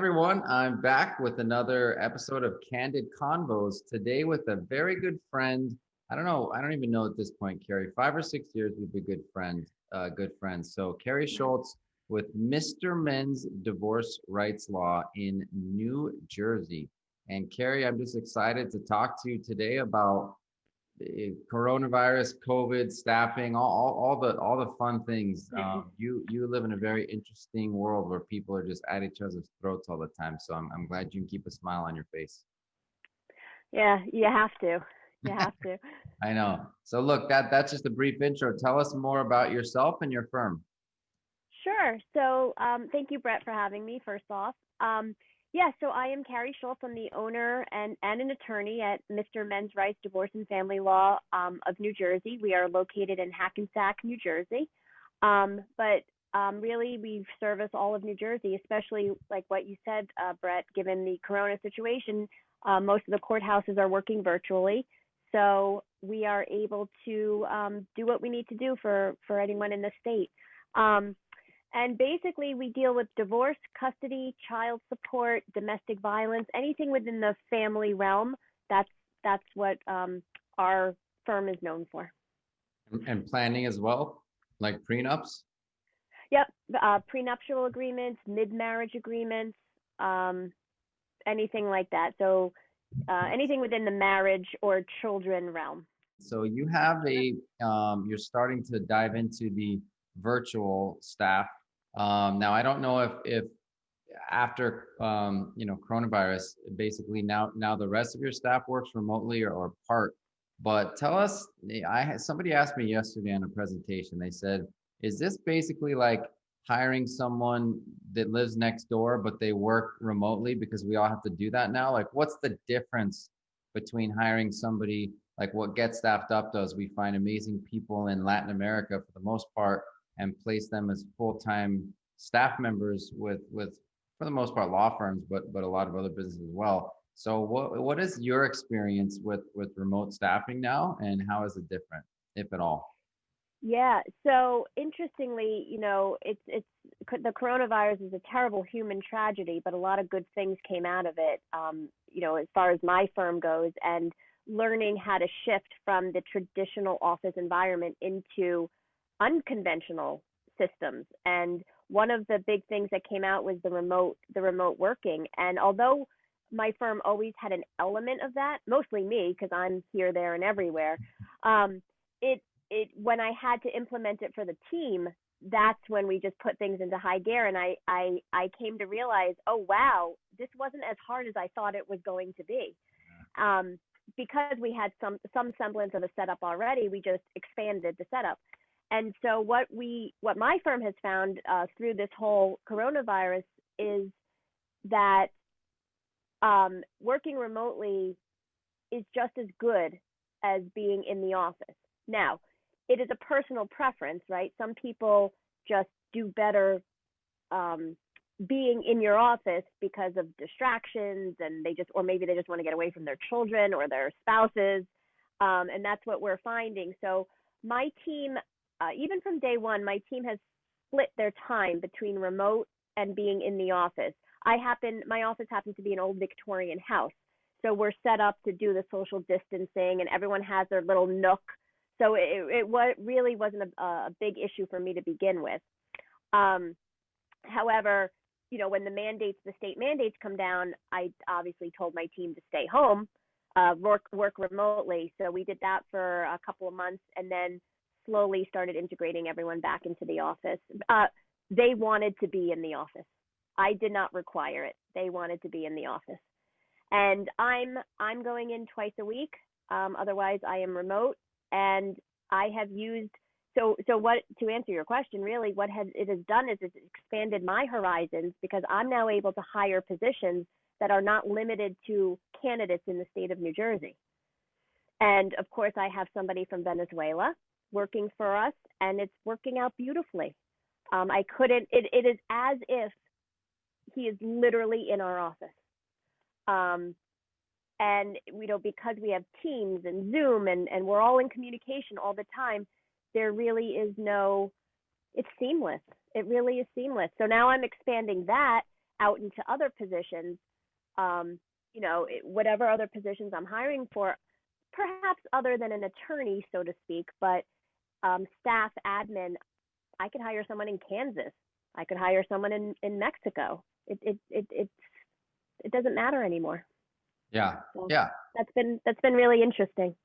everyone. I'm back with another episode of Candid Convos. Today with a very good friend. I don't know. I don't even know at this point, Carrie. 5 or 6 years we've been good friends. So Carrie Schultz with Mr. Men's Divorce Rights Law in New Jersey. And Carrie, I'm just excited to talk to you today about coronavirus, COVID, staffing, all the fun things. You live in a very interesting world where people are just at each other's throats all the time. So I'm glad you can keep a smile on your face. Yeah, you have to. You have to. I know. So look, that's just a brief intro. Tell us more about yourself and your firm. Sure. So, thank you, Brett, for having me, first off. Yeah, so I am Carrie Schultz. I'm the owner and an attorney at Mr. Men's Rights Divorce and Family Law of New Jersey. We are located in Hackensack, New Jersey. But really, we service all of New Jersey, especially like what you said, Brett, given the corona situation. Most of the courthouses are working virtually. So we are able to do what we need to do for anyone in the state. And basically, we deal with divorce, custody, child support, domestic violence, anything within the family realm. That's what our firm is known for. And planning as well, like prenups. Yep, prenuptial agreements, mid-marriage agreements, anything like that. So anything within the marriage or children realm. So you have you're starting to dive into the virtual staff. Now I don't know if after coronavirus, basically now the rest of your staff works remotely or part. But tell us, somebody asked me yesterday on a presentation. They said, is this basically like hiring someone that lives next door, but they work remotely because we all have to do that now? Like, what's the difference between hiring somebody like what Get Staffed Up does? We find amazing people in Latin America for the most part and place them as full-time staff members with for the most part law firms, but a lot of other businesses as well. So what is your experience with remote staffing now, and how is it different, if at all? Yeah. So interestingly, it's the coronavirus is a terrible human tragedy, but a lot of good things came out of it. As far as my firm goes, and learning how to shift from the traditional office environment into unconventional systems. And one of the big things that came out was the remote working. And although my firm always had an element of that, mostly me, because I'm here, there, and everywhere, it when I had to implement it for the team, that's when we just put things into high gear. And I came to realize, oh, wow, this wasn't as hard as I thought it was going to be. Because we had some semblance of a setup already, we just expanded the setup. And so what my firm has found through this whole coronavirus is that working remotely is just as good as being in the office. Now, it is a personal preference, right? Some people just do better being in your office because of distractions, and maybe they just want to get away from their children or their spouses, and that's what we're finding. So my team, even from day one, my team has split their time between remote and being in the office. My office happens to be an old Victorian house, so we're set up to do the social distancing, and everyone has their little nook. So it really wasn't a big issue for me to begin with. However, when the state mandates come down, I obviously told my team to stay home, work remotely. So we did that for a couple of months, and then slowly started integrating everyone back into the office. They wanted to be in the office. I did not require it. They wanted to be in the office. And I'm going in twice a week. Otherwise, I am remote. And I have used, so what, to answer your question, really, what it has done is it's expanded my horizons, because I'm now able to hire positions that are not limited to candidates in the state of New Jersey. And of course, I have somebody from Venezuela working for us, and it's working out beautifully. It is as if he is literally in our office. And because we have Teams and Zoom, and we're all in communication all the time, there really is it's seamless. It really is seamless. So now I'm expanding that out into other positions, whatever other positions I'm hiring for, perhaps other than an attorney, so to speak, but staff admin, I could hire someone in Kansas. I could hire someone in Mexico. It doesn't matter anymore. Yeah. So Yeah. that's been really interesting.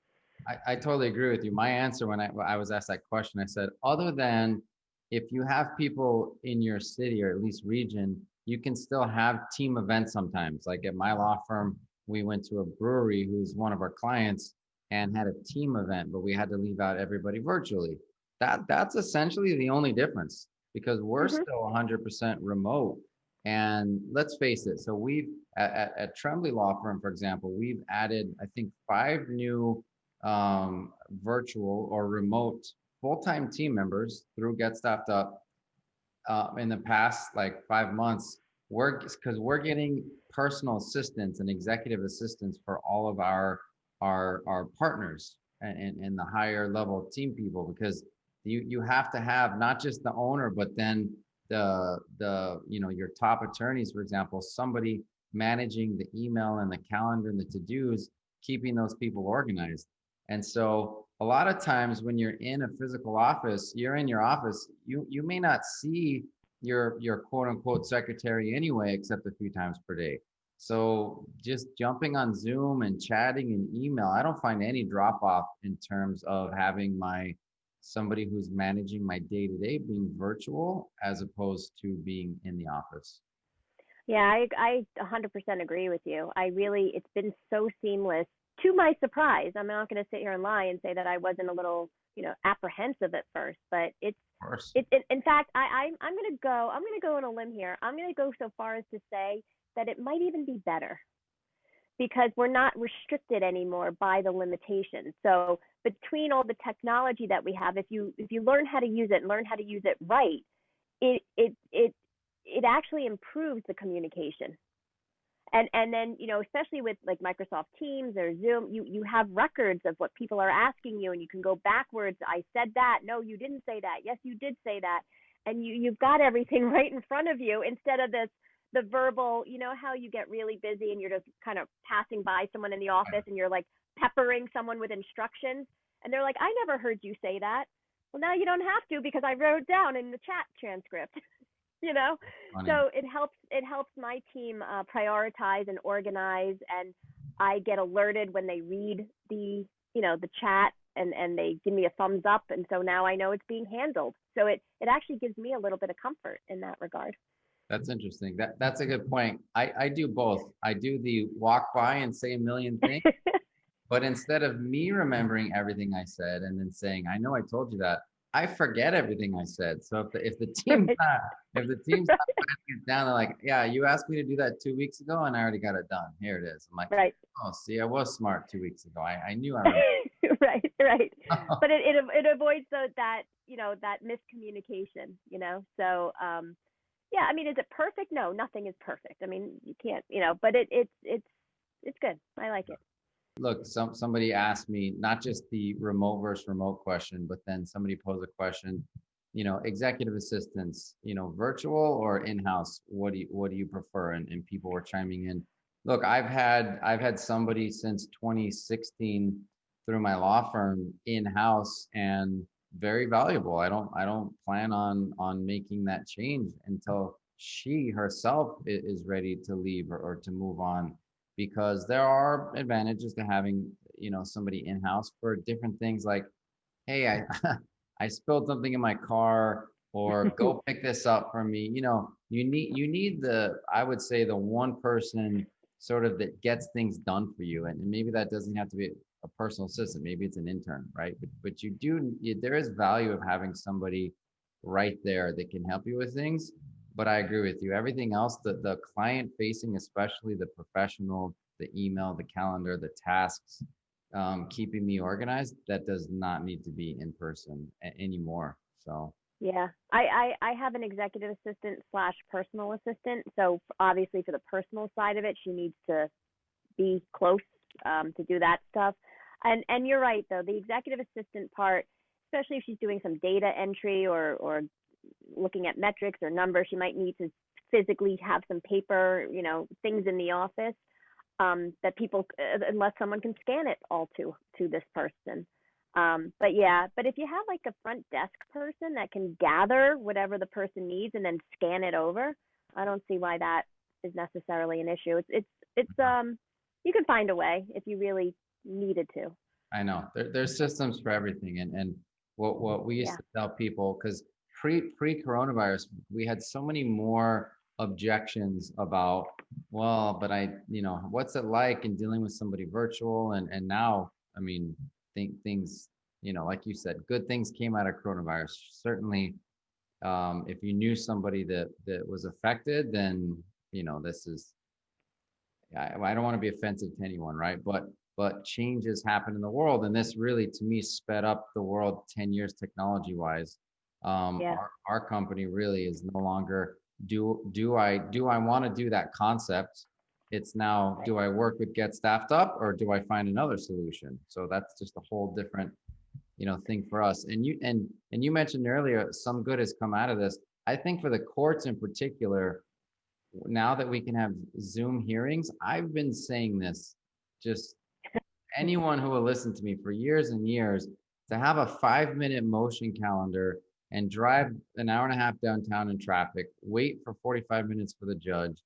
I totally agree with you. My answer when I was asked that question, I said, other than if you have people in your city or at least region, you can still have team events sometimes. Like at my law firm, we went to a brewery who's one of our clients and had a team event, but we had to leave out everybody virtually. That's essentially the only difference because we're Hmm. still 100% remote. And let's face it, so we've at Tremblay Law Firm, for example, we've added, I think, 5 new virtual or remote full-time team members through Get Staffed Up in the past like 5 months. Because we're getting personal assistants and executive assistants for all of our partners and the higher level team people because you have to have not just the owner but then your top attorneys, for example, somebody managing the email and the calendar and the to-dos, keeping those people organized. And so a lot of times when you're in a physical office, you're in your office, you may not see your quote unquote secretary anyway, except a few times per day. So just jumping on Zoom and chatting and email, I don't find any drop off in terms of having somebody who's managing my day to day being virtual as opposed to being in the office. Yeah, I 100% agree with you. It's been so seamless to my surprise. I'm not going to sit here and lie and say that I wasn't a little, apprehensive at first, but Of course. in fact, I'm going to go on a limb here. I'm going to go so far as to say that it might even be better because we're not restricted anymore by the limitations. So between all the technology that we have, if you learn how to use it and learn how to use it right, it actually improves the communication. And then, especially with like Microsoft Teams or Zoom, you have records of what people are asking you and you can go backwards. I said that. No, you didn't say that. Yes, you did say that. And you've got everything right in front of you instead of the verbal, how you get really busy and you're just kind of passing by someone in the office and you're like peppering someone with instructions and they're like, I never heard you say that. Well, now you don't have to because I wrote it down in the chat transcript. you know Funny. so it helps my team prioritize and organize, and I get alerted when they read the chat, and they give me a thumbs up, and so now I know it's being handled. So it actually gives me a little bit of comfort in that regard. That's interesting. That's a good point. I do both. I do the walk by and say a million things, but instead of me remembering everything I said and then saying, I know I told you that, I forget everything I said. So if the team's Right. not if the team's not writing it down, they're like, yeah, you asked me to do that 2 weeks ago and I already got it done. Here it is. I'm like, Right. oh, see, I was smart 2 weeks ago. I knew I remember. Right. But it avoids that miscommunication. So yeah, I mean, is it perfect? No, nothing is perfect. I mean, you can't, but it's good. I like it. Look, somebody asked me not just the remote versus remote question, but then somebody posed a question, executive assistants, virtual or in-house, what do you prefer? And people were chiming in. Look, I've had somebody since 2016 through my law firm in-house and very valuable. I don't plan on making that change until she herself is ready to leave or to move on, because there are advantages to having somebody in-house for different things like, hey, I I spilled something in my car, or go pick this up for me. You need I would say the one person sort of that gets things done for you, and maybe that doesn't have to be a personal assistant, maybe it's an intern, right? But there is value of having somebody right there that can help you with things. But I agree with you. Everything else, the client facing, especially the professional, the email, the calendar, the tasks, keeping me organized, that does not need to be in person anymore. So Yeah, I have an executive assistant slash personal assistant. So obviously for the personal side of it, she needs to be close to do that stuff. And you're right though, the executive assistant part, especially if she's doing some data entry or looking at metrics or numbers, she might need to physically have some paper, things in the office, that people, unless someone can scan it all to this person. But yeah, but if you have like a front desk person that can gather whatever the person needs and then scan it over, I don't see why that is necessarily an issue. It's you can find a way if you really needed to. I know there's systems for everything, and what we used Yeah. to tell people, because pre coronavirus, we had so many more objections about, well, but what's it like in dealing with somebody virtual, and now, I mean, things, like you said, good things came out of coronavirus. Certainly, if you knew somebody that was affected, then this is, I don't want to be offensive to anyone, right? But changes happen in the world, and this really, to me, sped up the world 10 years technology wise. Yeah. Our company really is no longer, do I want to do that concept? It's now, do I work with Get Staffed Up, or do I find another solution? So that's just a whole different thing for us. And you mentioned earlier, some good has come out of this. I think for the courts in particular, now that we can have Zoom hearings, I've been saying this, just anyone who will listen to me for years and years, to have a 5-minute motion calendar and drive an hour and a half downtown in traffic, wait for 45 minutes for the judge,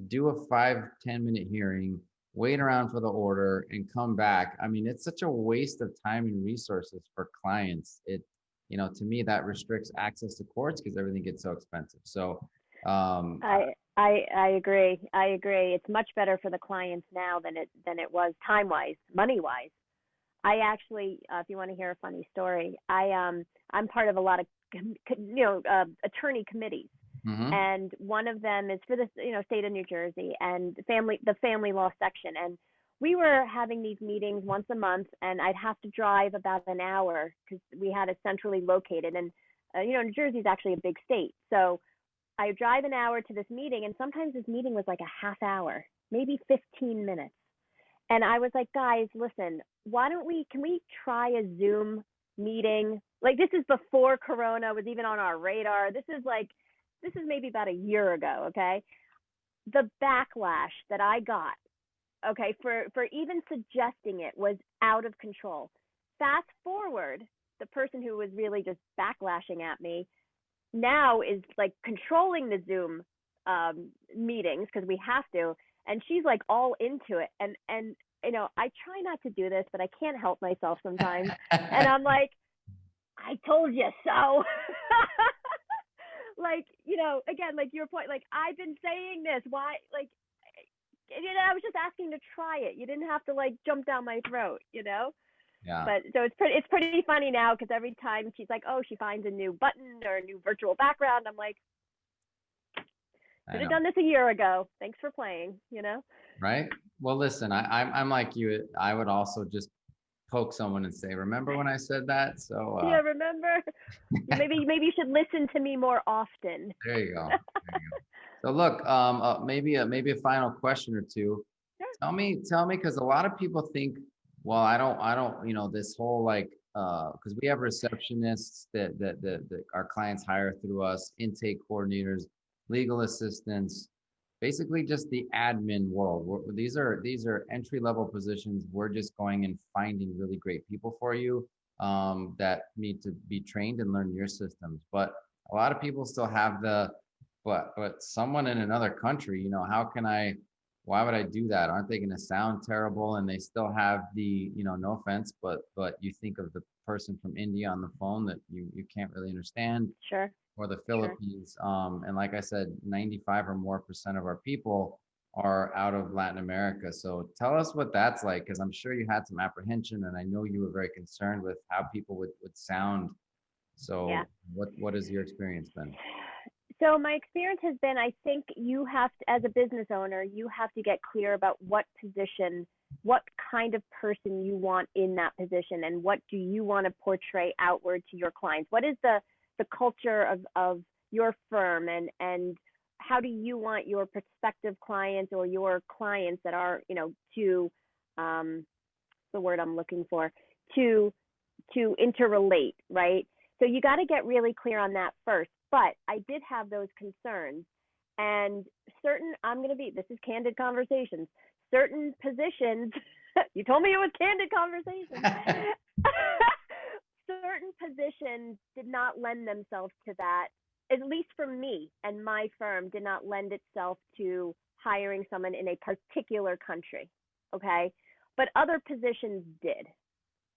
do a 5-10 minute hearing, wait around for the order, and come back. I mean, it's such a waste of time and resources for clients. To me, that restricts access to courts because everything gets so expensive. So, I agree. I agree. It's much better for the clients now than it was time wise, money wise. I actually, if you want to hear a funny story, I'm part of a lot of attorney committees, mhm. and one of them is for the state of New Jersey and the family law section, and we were having these meetings once a month, and I'd have to drive about an hour because we had it centrally located, and New Jersey is actually a big state, so I drive an hour to this meeting, and sometimes this meeting was like a half hour, maybe 15 minutes. And I was like, guys, listen, can we try a Zoom meeting? Like, this is before Corona was even on our radar. This is maybe about a year ago, okay? The backlash that I got, okay, for even suggesting it was out of control. Fast forward, the person who was really just backlashing at me now is like controlling the Zoom meetings because we have to, and she's like all into it. And I try not to do this, but I can't help myself sometimes. And I'm like, I told you so. Like, again, like your point, like I've been saying this. Why, like, I was just asking to try it. You didn't have to like jump down my throat. Yeah, But so it's pretty funny now because every time she's like, oh, she finds a new button or a new virtual background, I'm like, I should have know. done this a year ago. Thanks for playing. Right? Well, listen, I'm like you. I would also just poke someone and say, "Remember when I said that?" So Yeah, remember? Maybe you should listen to me more often. there you go. There you go. So look, maybe a final question or two. Sure. Tell me, because a lot of people think, well, I don't, this whole like, because we have receptionists that our clients hire through us, intake coordinators, legal assistants, basically just the admin world. These are entry level positions. We're just going and finding really great people for you, that need to be trained and learn your systems. But a lot of people still have but someone in another country, how can I? Why would I do that? Aren't they going to sound terrible? And they still have the, no offense, but you think of the person from India on the phone that you can't really understand, Sure. or the Sure. Philippines. And like I said, 95 or more percent of our people are out of Latin America. So tell us what that's like, because I'm sure you had some apprehension, and I know you were very concerned with how people would sound. Yeah. So what has your experience been? So my experience has been, I think you have to, as a business owner, you have to get clear about what position, what kind of person you want in that position, and what do you want to portray outward to your clients. What is the culture of your firm, and how do you want your prospective clients or your clients that are, to, the word I'm looking for, to interrelate, right? So you got to get really clear on that first. But I did have those concerns, And this is Candid Conversations, certain positions, you told me it was Candid Conversations. Certain positions did not lend themselves to that, at least for me and my firm, did not lend itself to hiring someone in a particular country. Okay. But other positions did.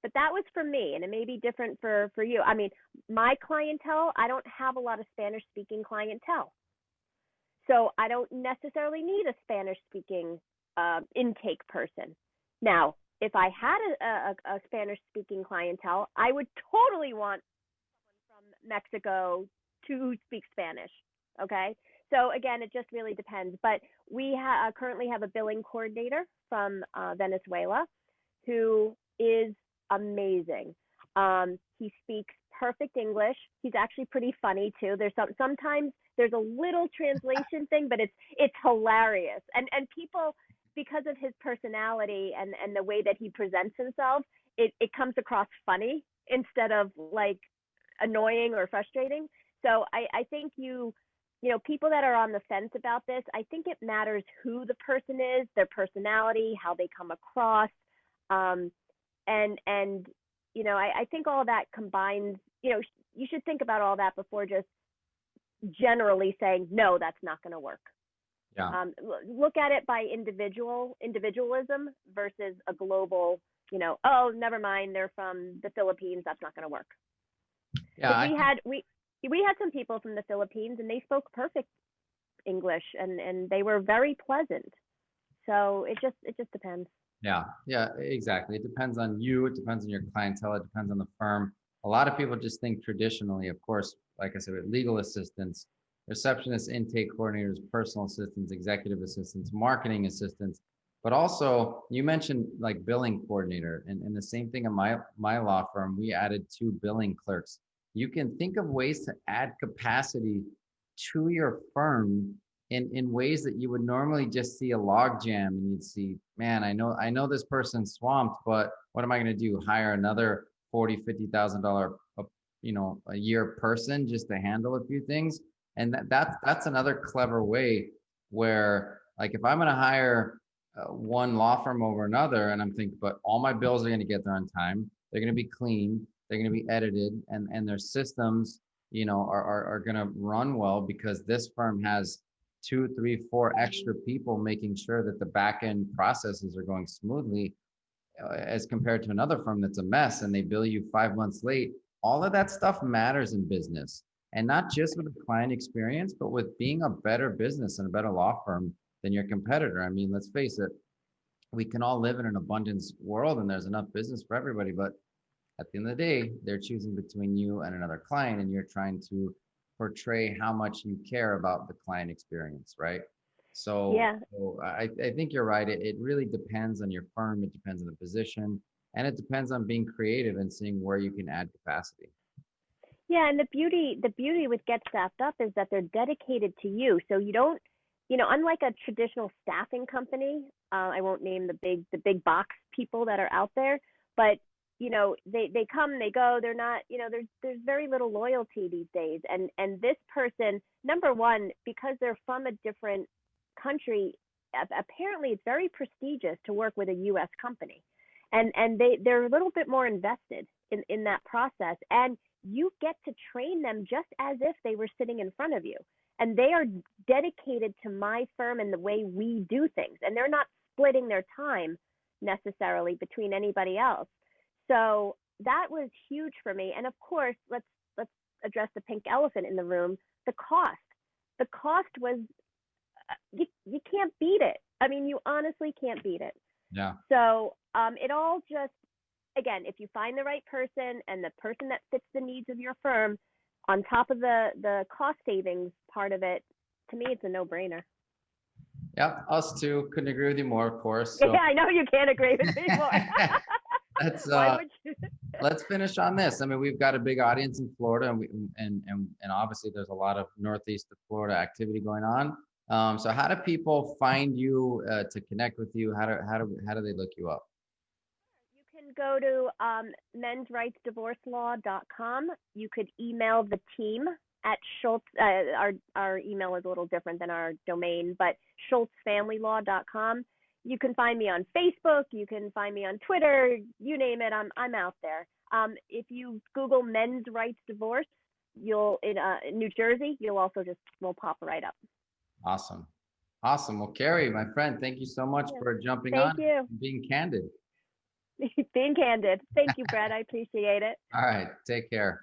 But that was for me, and it may be different for you. I mean, my clientele, I don't have a lot of Spanish speaking clientele. So I don't necessarily need a Spanish speaking intake person. Now, if I had a Spanish speaking clientele, I would totally want someone from Mexico to speak Spanish. Okay. So again, it just really depends. But we currently have a billing coordinator from Venezuela who is amazing. He speaks perfect English. He's actually pretty funny too. Sometimes there's a little translation thing, but it's hilarious. And people, because of his personality and the way that he presents himself, it comes across funny instead of like annoying or frustrating. So I think people that are on the fence about this, I think it matters who the person is, their personality, how they come across. And I think all that combines, you should think about all that before just generally saying, no, that's not going to work. Yeah. Look at it by individualism versus a global, oh, never mind, they're from the Philippines, that's not going to work. Yeah. We had some people from the Philippines and they spoke perfect English and they were very pleasant. So it just depends. Yeah, yeah, exactly. It depends on you. It depends on your clientele. It depends on the firm. A lot of people just think traditionally, of course, like I said, with legal assistants, receptionists, intake coordinators, personal assistants, executive assistants, marketing assistants, but also you mentioned like billing coordinator and the same thing in my law firm, we added 2 billing clerks. You can think of ways to add capacity to your firm in ways that you would normally just see a log jam and you'd see, man, I know this person's swamped, but what am I going to do? Hire another $40,000-$50,000 a year person just to handle a few things. And that's another clever way where, like, if I'm going to hire one law firm over another, and I'm thinking, but all my bills are going to get there on time, they're going to be clean, they're going to be edited, and their systems, are going to run well because this firm has 2, 3, 4 extra people making sure that the back end processes are going smoothly, as compared to another firm that's a mess and they bill you 5 months late. All of that stuff matters in business, and not just with the client experience, but with being a better business and a better law firm than your competitor. I mean, let's face it, we can all live in an abundance world and there's enough business for everybody, but at the end of the day, they're choosing between you and another client, and you're trying to portray how much you care about the client experience, right? So, Yeah. I think you're right. It really depends on your firm. It depends on the position, and it depends on being creative and seeing where you can add capacity. Yeah, and the beauty with Get Staffed Up is that they're dedicated to you. So you don't, unlike a traditional staffing company, I won't name the big box people that are out there, but they come, they go. They're not, there's very little loyalty these days. And this person, number one, because they're from a different country, apparently it's very prestigious to work with a U.S. company, and they're a little bit more invested in that process, and you get to train them just as if they were sitting in front of you, and they are dedicated to my firm and the way we do things, and they're not splitting their time necessarily between anybody else. So that was huge for me. And of course, let's address the pink elephant in the room, the cost. The cost was you can't beat it. I mean, you honestly can't beat it. Yeah. So it all just, again, if you find the right person and the person that fits the needs of your firm, on top of the cost savings part of it, to me, it's a no-brainer. Yeah, us too. Couldn't agree with you more, of course. So. Yeah, I know you can't agree with me more. Why would you? Let's finish on this. I mean, we've got a big audience in Florida, and obviously there's a lot of northeast of Florida activity going on. So how do people find you to connect with you? How do they look you up? You can go to mensrightsdivorcelaw.com. You could email the team at Schultz. Our email is a little different than our domain, but schultzfamilylaw.com. You can find me on Facebook. You can find me on Twitter. You name it, I'm out there. If you Google men's rights divorce, you'll in New Jersey, you'll also will pop right up. Awesome. Awesome. Well, Carrie, my friend, thank you so much for jumping on Thank you. and being candid. Being candid. Thank you, Brad. I appreciate it. All right. Take care.